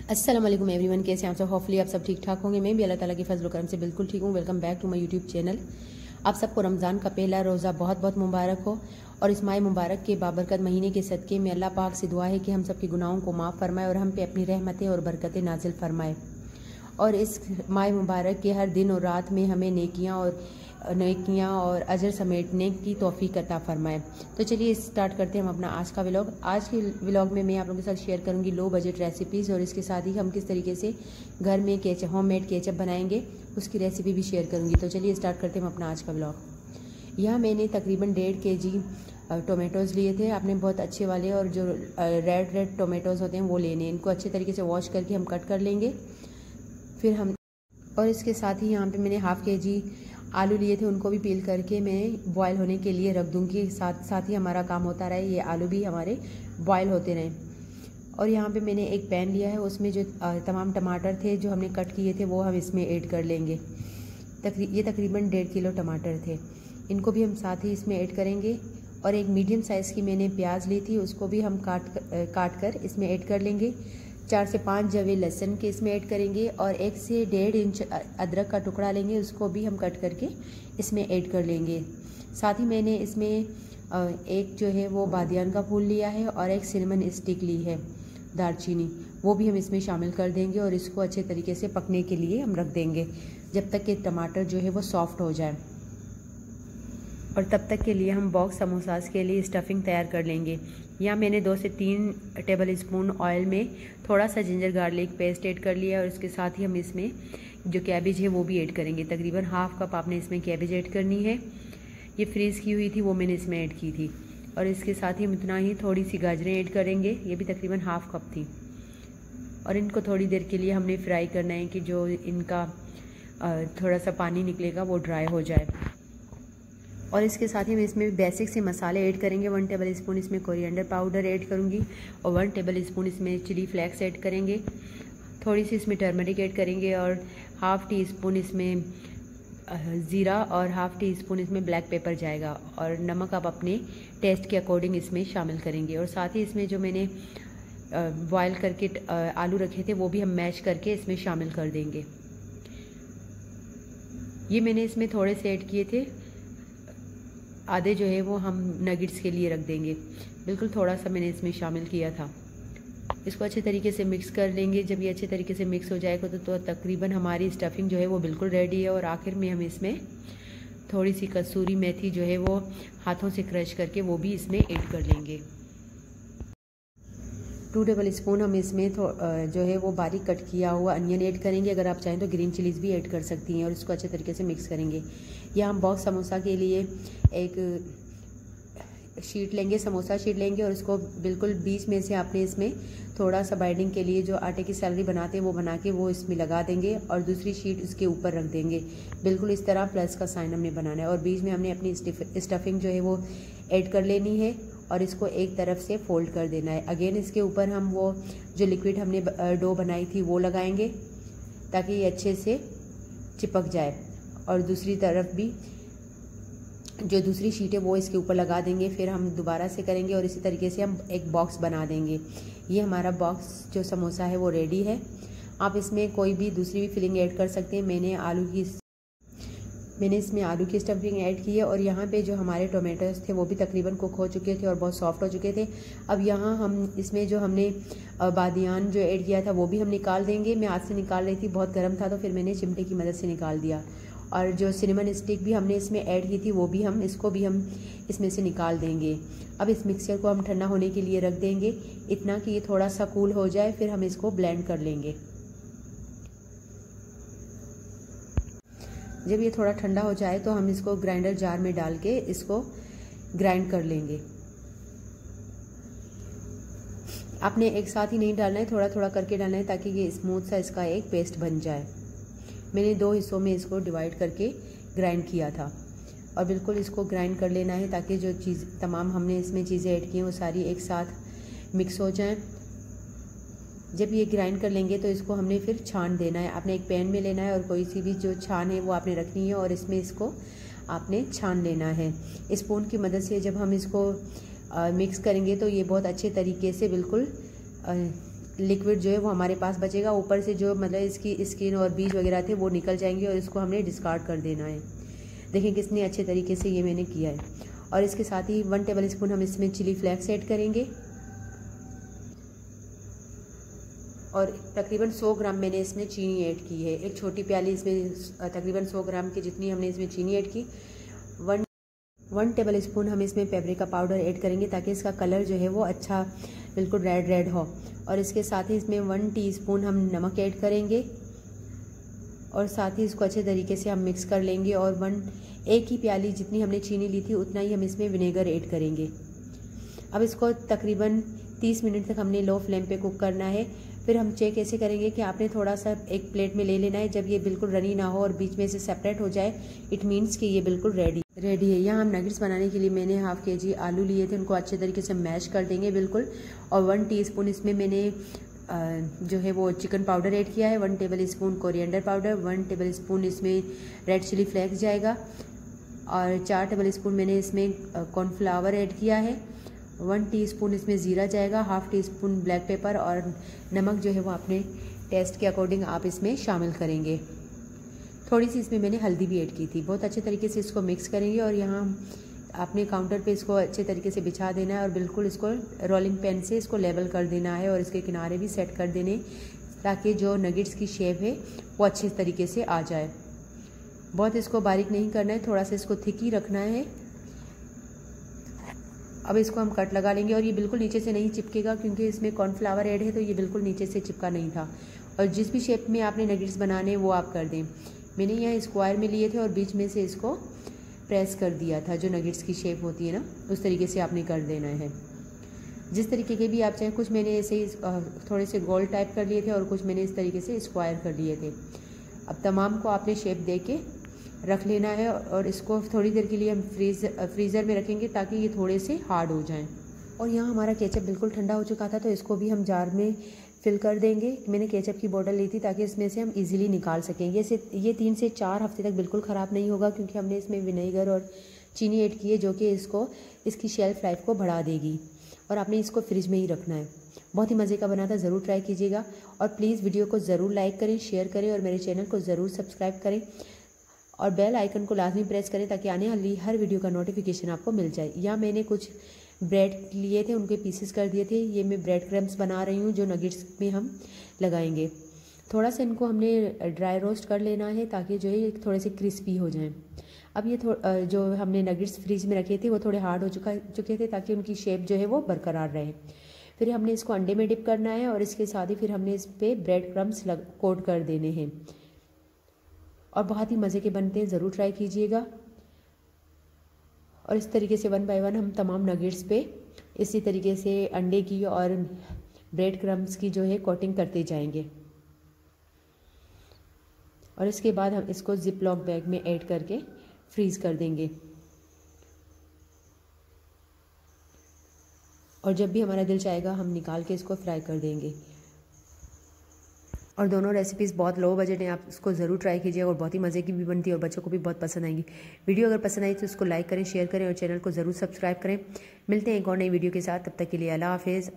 अस्सलाम वालेकुम एवरीवन, कैसे हैं आप सब। होपफुली आप सब ठीक ठाक होंगे। मैं भी अल्लाह ताला के फजल करम से बिल्कुल ठीक हूँ। Welcome back to my YouTube channel. आप सबको रमज़ान का पहला रोज़ा बहुत बहुत मुबारक हो और इस माह मुबारक के बाबरकत महीने के सदक़े में अल्लाह पाक से दुआ है कि हम सब के गुनाहों को माफ़ फरमाए और हम पे अपनी रहमतें और बरकतें नाजिल फरमाए और इस माह मुबारक के हर दिन और रात में हमें नेकियां और अजर समेटने की तौफीक अता फरमाए। तो चलिए स्टार्ट करते हैं हम अपना आज का व्लॉग। आज के व्लॉग में मैं आप लोगों के साथ शेयर करूंगी लो बजट रेसिपीज़ और इसके साथ ही हम किस तरीके से घर में होममेड केचप बनाएंगे उसकी रेसिपी भी शेयर करूंगी। तो चलिए स्टार्ट करते हैं हम अपना आज का व्लॉग। यहाँ मैंने तकरीबन 1.5 kg टोमेटोज़ लिए थे। आपने बहुत अच्छे वाले और जो रेड टोमेटोज़ होते हैं वो लेने। इनको अच्छे तरीके से वॉश करके हम कट कर लेंगे। फिर हम और इसके साथ ही यहाँ पे मैंने ½ kg आलू लिए थे, उनको भी पील करके मैं बॉयल होने के लिए रख दूँगी। साथ ही हमारा काम होता रहे, ये आलू भी हमारे बॉयल होते रहें। और यहाँ पे मैंने एक पैन लिया है, उसमें जो तमाम टमाटर थे जो हमने कट किए थे वो हम इसमें ऐड कर लेंगे। ये तकरीबन 1.5 किलो टमाटर थे, इनको भी हम साथ ही इसमें ऐड करेंगे। और एक मीडियम साइज़ की मैंने प्याज ली थी, उसको भी हम काट कर इसमें ऐड कर लेंगे। 4 से 5 जवे लहसुन के इसमें ऐड करेंगे और 1 से 1.5 इंच अदरक का टुकड़ा लेंगे, उसको भी हम कट करके इसमें ऐड कर लेंगे। साथ ही मैंने इसमें एक जो है वो बादियान का फूल लिया है और एक सिनेमन स्टिक ली है, दालचीनी, वो भी हम इसमें शामिल कर देंगे और इसको अच्छे तरीके से पकने के लिए हम रख देंगे जब तक कि टमाटर जो है वो सॉफ्ट हो जाए। और तब तक के लिए हम बॉक्स समोसास के लिए स्टफिंग तैयार कर लेंगे। यहाँ मैंने 2 से 3 टेबल स्पून ऑयल में थोड़ा सा जिंजर गार्लिक पेस्ट ऐड कर लिया और उसके साथ ही हम इसमें जो कैबेज है वो भी ऐड करेंगे। तकरीबन ½ कप आपने इसमें कैबेज ऐड करनी है। ये फ्रीज़ की हुई थी, वो मैंने इसमें ऐड की थी। और इसके साथ ही हम इतना ही थोड़ी सी गाजरें ऐड करेंगे, ये भी तकरीबन ½ कप थी। और इनको थोड़ी देर के लिए हमने फ्राई करना है कि जो इनका थोड़ा सा पानी निकलेगा वो ड्राई हो जाए। और इसके साथ ही मैं इसमें बेसिक से मसाले ऐड करेंगे। 1 टेबल स्पून इसमें कोरिएंडर पाउडर ऐड करूँगी और 1 टेबल स्पून इसमें चिली फ्लेक्स ऐड करेंगे। थोड़ी सी इसमें टर्मरिक ऐड करेंगे और ½ टीस्पून इसमें ज़ीरा और ½ टीस्पून इसमें ब्लैक पेपर जाएगा। और नमक आप अपने टेस्ट के अकॉर्डिंग इसमें शामिल करेंगे। और साथ ही इसमें जो मैंने बॉयल करके आलू रखे थे वो भी हम मैश करके इसमें शामिल कर देंगे। ये मैंने इसमें थोड़े से ऐड किए थे, आधे जो है वो हम नगेट्स के लिए रख देंगे। बिल्कुल थोड़ा सा मैंने इसमें शामिल किया था। इसको अच्छे तरीके से मिक्स कर लेंगे। जब ये अच्छे तरीके से मिक्स हो जाएगा तो तकरीबन हमारी स्टफिंग जो है वो बिल्कुल रेडी है। और आखिर में हम इसमें थोड़ी सी कसूरी मेथी जो है वो हाथों से क्रश करके वो भी इसमें ऐड कर लेंगे। 2 टेबल स्पून हम इसमें जो है वो बारीक कट किया हुआ अनियन ऐड करेंगे। अगर आप चाहें तो ग्रीन चिलीज़ भी ऐड कर सकती हैं और इसको अच्छे तरीके से मिक्स करेंगे। या हम बॉक्स समोसा के लिए एक शीट लेंगे, समोसा शीट लेंगे और इसको बिल्कुल बीच में से आपने इसमें थोड़ा सा बाइंडिंग के लिए जो आटे की सैलरी बनाते हैं वो बना के वो इसमें लगा देंगे और दूसरी शीट उसके ऊपर रख देंगे। बिल्कुल इस तरह प्लस का साइन हमने बनाना है और बीच में हमने अपनी स्टफिंग जो है वो ऐड कर लेनी है और इसको एक तरफ से फोल्ड कर देना है। अगेन इसके ऊपर हम वो जो लिक्विड हमने डो बनाई थी वो लगाएंगे ताकि ये अच्छे से चिपक जाए। और दूसरी तरफ भी जो दूसरी शीट है वो इसके ऊपर लगा देंगे। फिर हम दोबारा से करेंगे और इसी तरीके से हम एक बॉक्स बना देंगे। ये हमारा बॉक्स जो समोसा है वो रेडी है। आप इसमें कोई भी दूसरी भी फिलिंग ऐड कर सकते हैं। मैंने इसमें आलू की स्टफिंग ऐड की है। और यहाँ पे जो हमारे टोमेटोज़ थे वो भी तकरीबन कुक हो चुके थे और बहुत सॉफ्ट हो चुके थे। अब यहाँ हम इसमें जो हमने बादियान जो ऐड किया था वो भी हम निकाल देंगे। मैं हाथ से निकाल रही थी, बहुत गर्म था तो फिर मैंने चिमटे की मदद से निकाल दिया। और जो सिनेमन स्टिक भी हमने इसमें ऐड की थी वो भी हम इसमें से निकाल देंगे। अब इस मिक्सचर को हम ठंडा होने के लिए रख देंगे, इतना कि ये थोड़ा सा कूल हो जाए, फिर हम इसको ब्लेंड कर लेंगे। जब ये थोड़ा ठंडा हो जाए तो हम इसको ग्राइंडर जार में डाल के इसको ग्राइंड कर लेंगे। आपने एक साथ ही नहीं डालना है, थोड़ा थोड़ा करके डालना है ताकि ये स्मूथ सा इसका एक पेस्ट बन जाए। मैंने 2 हिस्सों में इसको डिवाइड करके ग्राइंड किया था और बिल्कुल इसको ग्राइंड कर लेना है ताकि जो तमाम हमने इसमें चीज़ें ऐड की हैं वो सारी एक साथ मिक्स हो जाएं। जब ये ग्राइंड कर लेंगे तो इसको हमने फिर छान देना है। आपने एक पैन में लेना है और कोई सी भी जो छान है वो आपने रखनी है और इसमें इसको आपने छान लेना है। स्पून की मदद से जब हम इसको मिक्स करेंगे तो ये बहुत अच्छे तरीके से बिल्कुल लिक्विड जो है वो हमारे पास बचेगा। ऊपर से जो मतलब इसकी स्किन और बीज वगैरह थे वो निकल जाएंगे और इसको हमने डिस्कार्ड कर देना है। देखें कितने अच्छे तरीके से ये मैंने किया है। और इसके साथ ही 1 टेबल स्पून हम इसमें चिली फ्लेक्स ऐड करेंगे और तकरीबन 100 ग्राम मैंने इसमें चीनी ऐड की है। एक छोटी प्याली इसमें तकरीबन 100 ग्राम की जितनी हमने इसमें चीनी ऐड की। 1 टेबल स्पून हम इसमें पेपरिका पाउडर ऐड करेंगे ताकि इसका कलर जो है वो अच्छा बिल्कुल रेड हो। और इसके साथ ही इसमें 1 टीस्पून हम नमक ऐड करेंगे और साथ ही इसको अच्छे तरीके से हम मिक्स कर लेंगे। और एक ही प्याली जितनी हमने चीनी ली थी उतना ही हम इसमें विनेगर ऐड करेंगे। अब इसको तकरीबन 30 मिनट तक हमने लो फ्लेम पे कुक करना है। फिर हम चेक ऐसे करेंगे कि आपने थोड़ा सा एक प्लेट में ले लेना है। जब ये बिल्कुल रनी ना हो और बीच में से सेपरेट हो जाए, इट मीन्स कि ये बिल्कुल रेडी है। यहाँ हम नगेट्स बनाने के लिए मैंने हाफ kg आलू लिए थे, उनको अच्छे तरीके से मैश कर देंगे बिल्कुल। और 1 टीस्पून इसमें मैंने जो है वो चिकन पाउडर ऐड किया है। 1 table spoon coriander powder, 1 table spoon इसमें रेड चिली फ्लेक्स जाएगा और 4 टेबल स्पून मैंने इसमें कॉर्नफ्लावर ऐड किया है। 1 टीस्पून इसमें ज़ीरा जाएगा, हाफ टीस्पून ब्लैक पेपर और नमक जो है वो अपने टेस्ट के अकॉर्डिंग आप इसमें शामिल करेंगे। थोड़ी सी इसमें मैंने हल्दी भी ऐड की थी। बहुत अच्छे तरीके से इसको मिक्स करेंगे और यहाँ आपने काउंटर पे इसको अच्छे तरीके से बिछा देना है और बिल्कुल इसको रोलिंग पेन से इसको लेवल कर देना है और इसके किनारे भी सेट कर देने ताकि जो नगेट्स की शेप है वो अच्छे तरीके से आ जाए। बहुत इसको बारीक नहीं करना है, थोड़ा सा इसको थिक ही रखना है। अब इसको हम कट लगा लेंगे और ये बिल्कुल नीचे से नहीं चिपकेगा क्योंकि इसमें कॉर्नफ्लावर ऐड है, तो ये बिल्कुल नीचे से चिपका नहीं था। और जिस भी शेप में आपने नगेट्स बनाने हैं वो आप कर दें। मैंने यहाँ स्क्वायर में लिए थे और बीच में से इसको प्रेस कर दिया था। जो नगेट्स की शेप होती है ना, उस तरीके से आपने कर देना है। जिस तरीके के भी आप चाहें, कुछ मैंने ऐसे ही थोड़े से गोल टाइप कर लिए थे और कुछ मैंने इस तरीके से स्क्वायर कर लिए थे। अब तमाम को आपने शेप दे के रख लेना है और इसको थोड़ी देर के लिए हम फ्रीज़र में रखेंगे ताकि ये थोड़े से हार्ड हो जाएं। और यहाँ हमारा केचप बिल्कुल ठंडा हो चुका था, तो इसको भी हम जार में फिल कर देंगे। मैंने केचप की बोतल ली थी ताकि इसमें से हम इजीली निकाल सकें। ये 3 से 4 हफ्ते तक बिल्कुल ख़राब नहीं होगा क्योंकि हमने इसमें विनेगर और चीनी ऐड की है जो कि इसकी शेल्फ लाइफ को बढ़ा देगी। और आपने इसको फ्रिज में ही रखना है। बहुत ही मज़े का बना था, ज़रूर ट्राई कीजिएगा। और प्लीज़ वीडियो को ज़रूर लाइक करें, शेयर करें और मेरे चैनल को ज़रूर सब्सक्राइब करें और बेल आइकन को लाजमी प्रेस करें ताकि आने वाली हर वीडियो का नोटिफिकेशन आपको मिल जाए। यहाँ मैंने कुछ ब्रेड लिए थे, उनके पीसेस कर दिए थे। ये मैं ब्रेड क्रम्स बना रही हूँ जो नगेट्स में हम लगाएंगे। थोड़ा सा इनको हमने ड्राई रोस्ट कर लेना है ताकि जो है थोड़े से क्रिस्पी हो जाएं। अब ये जो हमने नगेट्स फ्रीज में रखे थे वो थोड़े हार्ड हो चुके थे ताकि उनकी शेप जो है वो बरकरार रहे। फिर हमने इसको अंडे में डिप करना है और इसके साथ ही फिर हमने इस पर ब्रेड क्रम्स कोट कर देने हैं और बहुत ही मज़े के बनते हैं, ज़रूर ट्राई कीजिएगा। और इस तरीके से 1 बाय 1 हम तमाम नगेट्स पे इसी तरीके से अंडे की और ब्रेड क्रम्स की जो है कोटिंग करते जाएंगे। और इसके बाद हम इसको जिप लॉक बैग में ऐड करके फ्रीज़ कर देंगे। और जब भी हमारा दिल चाहेगा हम निकाल के इसको फ्राई कर देंगे। और दोनों रेसिपीज़ बहुत लो बजट हैं, आप इसको ज़रूर ट्राई कीजिए और बहुत ही मज़े की भी बनती है और बच्चों को भी बहुत पसंद आएंगी। वीडियो अगर पसंद आई तो इसको लाइक करें, शेयर करें और चैनल को ज़रूर सब्सक्राइब करें। मिलते हैं एक और नई वीडियो के साथ, तब तक के लिए अल्लाह हाफिज़।